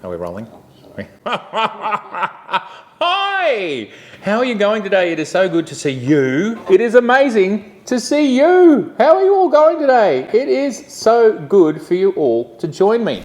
Are we rolling? Hi! How are you going today? It is so good to see you. It is amazing to see you. How are you all going today? It is so good for you all to join me.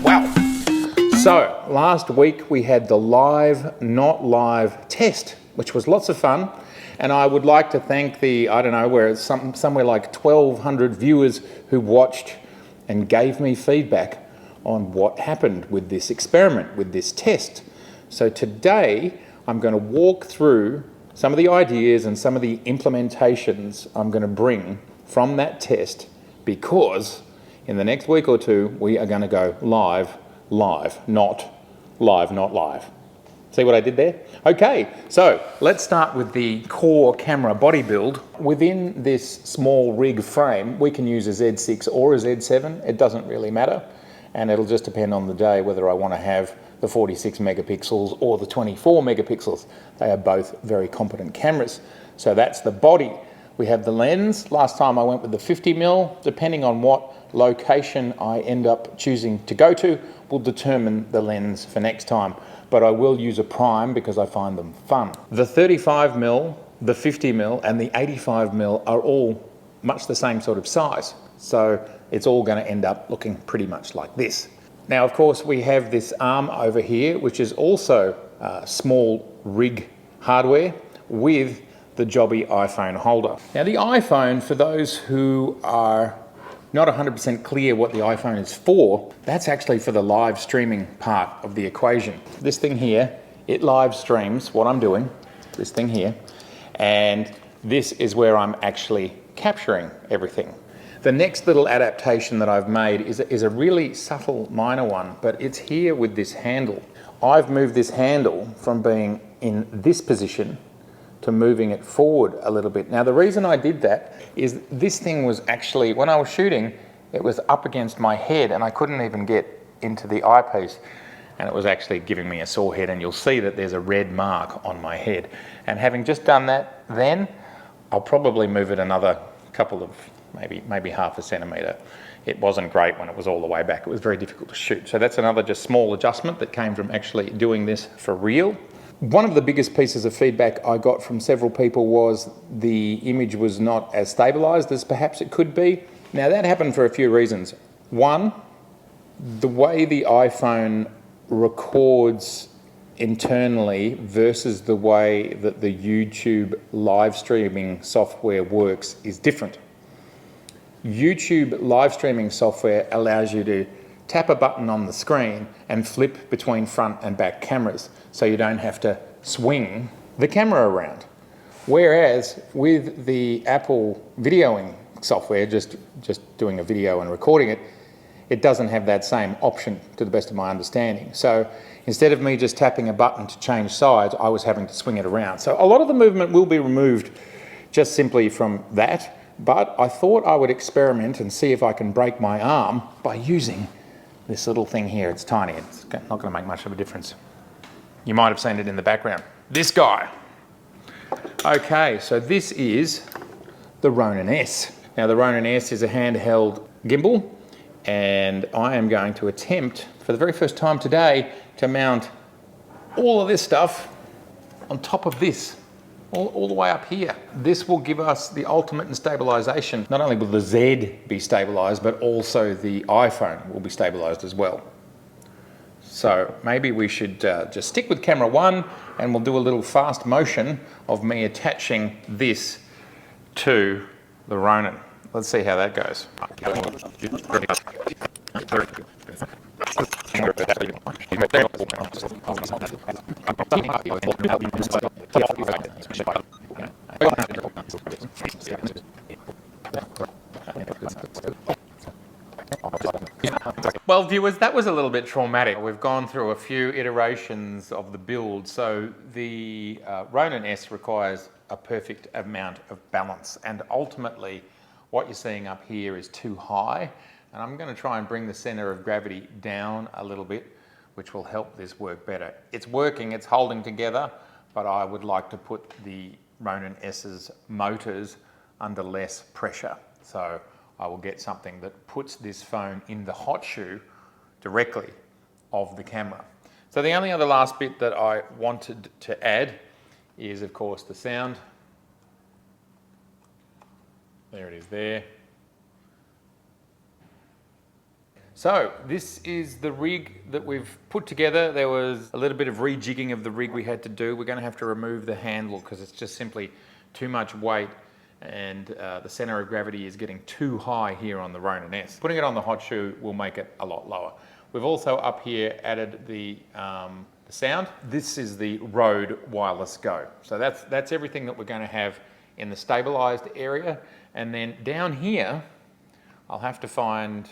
Wow. So, last week we had the live, not live test, which was lots of fun. And I would like to thank the, I don't know, where it's somewhere like 1,200 viewers who watched and gave me feedback on what happened with this experiment, with this test. So today I'm going to walk through some of the ideas and some of the implementations I'm going to bring from that test, because in the next week or two we are going to go live, not live. See what I did there? Okay, so let's start with the core camera body build. Within this small rig frame, we can use a Z6 or a Z7. It doesn't really matter. And it'll just depend on the day whether I want to have the 46 megapixels or the 24 megapixels. They are both very competent cameras. So that's the body. We have the lens. Last time I went with the 50mm. Depending on what location I end up choosing to go to, will determine the lens for next time. But I will use a prime because I find them fun. The 35mm, the 50mm and the 85mm are all much the same sort of size. So it's all going to end up looking pretty much like this. Now, of course, we have this arm over here, which is also small rig hardware with the jobby iPhone holder. Now, the iPhone, for those who are not 100% clear what the iPhone is for, that's actually for the live streaming part of the equation. This thing here, it live streams what I'm doing, this thing here, and this is where I'm actually capturing everything. The next little adaptation that I've made is a really subtle, minor one, but it's here with this handle. I've moved this handle from being in this position to moving it forward a little bit. Now, the reason I did that is this thing was actually, when I was shooting, it was up against my head and I couldn't even get into the eyepiece, and it was actually giving me a sore head, and you'll see that there's a red mark on my head. And having just done that then, I'll probably move it another couple of, maybe half a centimetre. It wasn't great when it was all the way back. It was very difficult to shoot. So that's another just small adjustment that came from actually doing this for real. One of the biggest pieces of feedback I got from several people was the image was not as stabilised as perhaps it could be. Now, that happened for a few reasons. One, the way the iPhone records internally versus the way that the YouTube live streaming software works is different. YouTube live streaming software allows you to tap a button on the screen and flip between front and back cameras, so you don't have to swing the camera around. Whereas with the Apple videoing software, just doing a video and recording it, it doesn't have that same option, to the best of my understanding. So instead of me just tapping a button to change sides, I was having to swing it around. So a lot of the movement will be removed just simply from that, but I thought I would experiment and see if I can break my arm by using this little thing here. It's tiny, it's not going to make much of a difference. You might have seen it in the background. This guy. Okay, so this is the Ronin S. Now, the Ronin S is a handheld gimbal, and I am going to attempt, for the very first time today, to mount all of this stuff on top of this, all the way up here. This will give us the ultimate in stabilisation. Not only will the Z be stabilised, but also the iPhone will be stabilised as well. So maybe we should just stick with camera one, and we'll do a little fast motion of me attaching this to the Ronin. Let's see how that goes. Well, viewers, that was a little bit traumatic. We've gone through a few iterations of the build. So the Ronin S requires a perfect amount of balance, and ultimately what you're seeing up here is too high, and I'm going to try and bring the center of gravity down a little bit, which will help this work better. It's working, it's holding together, but I would like to put the Ronin S's motors under less pressure. So I will get something that puts this phone in the hot shoe directly of the camera. So the only other last bit that I wanted to add is, of course, the sound. There it is there. So this is the rig that we've put together. There was a little bit of rejigging of the rig we had to do. We're going to have to remove the handle because it's just simply too much weight, and the center of gravity is getting too high here on the Ronin S. Putting it on the hot shoe will make it a lot lower. We've also up here added the sound. This is the Rode Wireless Go. So that's everything that we're going to have in the stabilized area. And then down here, I'll have to find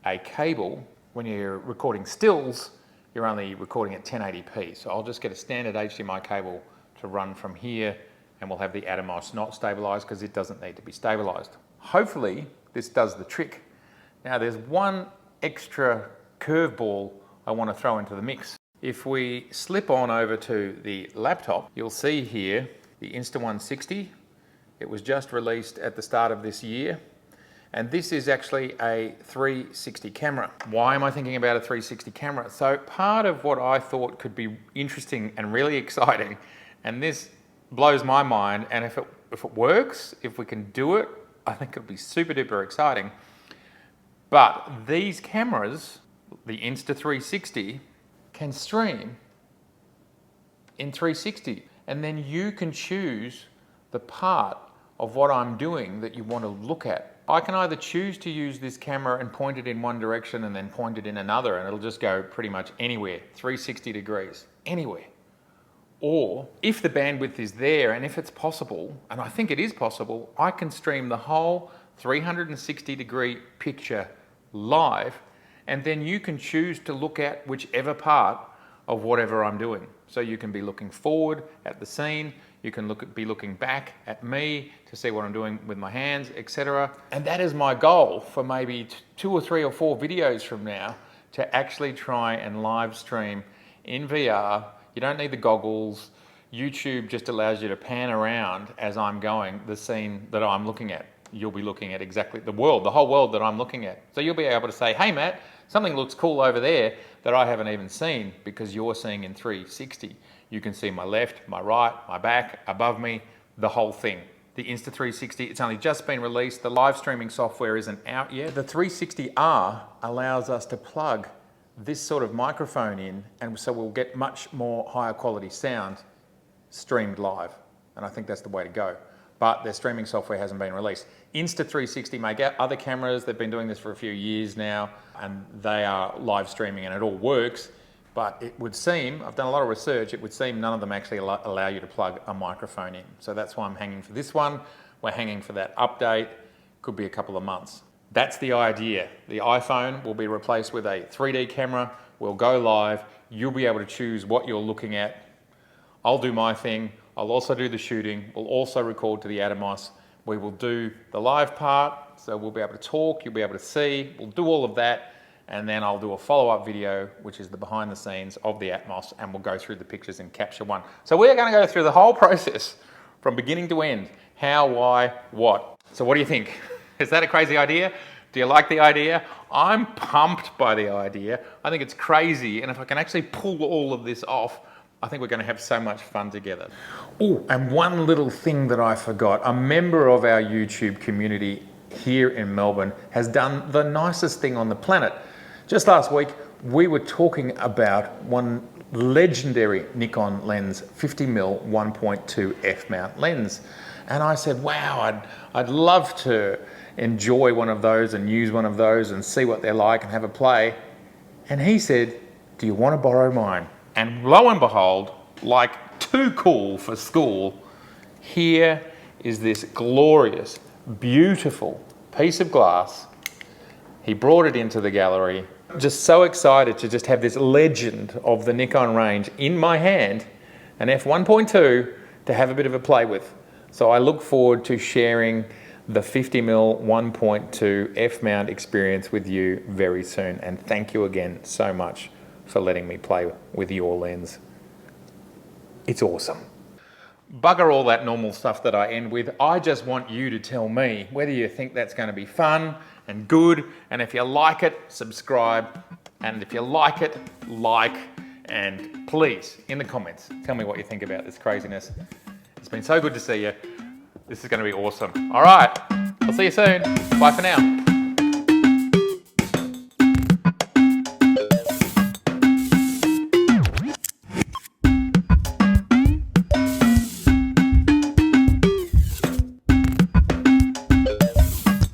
a cable. When you're recording stills, you're only recording at 1080p. So I'll just get a standard HDMI cable to run from here, and we'll have the Atomos not stabilized because it doesn't need to be stabilized. Hopefully this does the trick. Now there's one extra curveball I want to throw into the mix. If we slip on over to the laptop, you'll see here the Insta160. It was just released at the start of this year. And this is actually a 360 camera. Why am I thinking about a 360 camera? So part of what I thought could be interesting and really exciting, and this blows my mind, and if it works, if we can do it, I think it'll be super duper exciting. But these cameras, the Insta360, can stream in 360, and then you can choose the part of what I'm doing that you want to look at. I can either choose to use this camera and point it in one direction and then point it in another, and it'll just go pretty much anywhere, 360 degrees, anywhere. Or if the bandwidth is there, and if it's possible, and I think it is possible, I can stream the whole 360-degree picture live, and then you can choose to look at whichever part of whatever I'm doing. So you can be looking forward at the scene, you can be looking back at me to see what I'm doing with my hands, etc. And that is my goal for maybe 2 or 3 or 4 videos from now, to actually try and live stream in VR. You don't need the goggles. YouTube just allows you to pan around as I'm going the scene that I'm looking at. You'll be looking at exactly the whole world that I'm looking at. So you'll be able to say, hey Matt, something looks cool over there that I haven't even seen, because you're seeing in 360. You can see my left, my right, my back, above me, the whole thing. The Insta360, it's only just been released. The live streaming software isn't out yet. The 360R allows us to plug this sort of microphone in, and so we'll get much more higher quality sound streamed live. And I think that's the way to go. But their streaming software hasn't been released. Insta360 make other cameras. They've been doing this for a few years now, and they are live streaming and it all works. But it would seem, I've done a lot of research, it would seem none of them actually allow you to plug a microphone in. So that's why I'm hanging for this one. We're hanging for that update. Could be a couple of months. That's the idea. The iPhone will be replaced with a 3D camera. We'll go live. You'll be able to choose what you're looking at. I'll do my thing. I'll also do the shooting. We'll also record to the Atomos. We will do the live part, so we'll be able to talk, you'll be able to see. We'll do all of that, and then I'll do a follow-up video, which is the behind the scenes of the Atomos, and we'll go through the pictures in Capture One. So we're going to go through the whole process from beginning to end. How, why, what. So what do you think? Is that a crazy idea? Do you like the idea? I'm pumped by the idea. I think it's crazy, and if I can actually pull all of this off, I think we're going to have so much fun together. Oh, and one little thing that I forgot. A member of our YouTube community here in Melbourne has done the nicest thing on the planet. Just last week, we were talking about one legendary Nikon lens, 50mm 1.2 f-mount lens. And I said, wow, I'd love to enjoy one of those and use one of those and see what they're like and have a play. And he said, do you want to borrow mine? And lo and behold, like too cool for school, here is this glorious, beautiful piece of glass. He brought it into the gallery. Just so excited to just have this legend of the Nikon range in my hand, an F1.2, to have a bit of a play with. So I look forward to sharing the 50mm 1.2 f-mount experience with you very soon. And thank you again so much for letting me play with your lens. It's awesome. bugger all that normal stuff that I end with. I just want you to tell me whether you think that's going to be fun and good, and if you like it, subscribe, and if you like it, like, and please, in the comments, tell me what you think about this craziness. It's been so good to see you. This is going to be awesome. All right, I'll see you soon. Bye for now.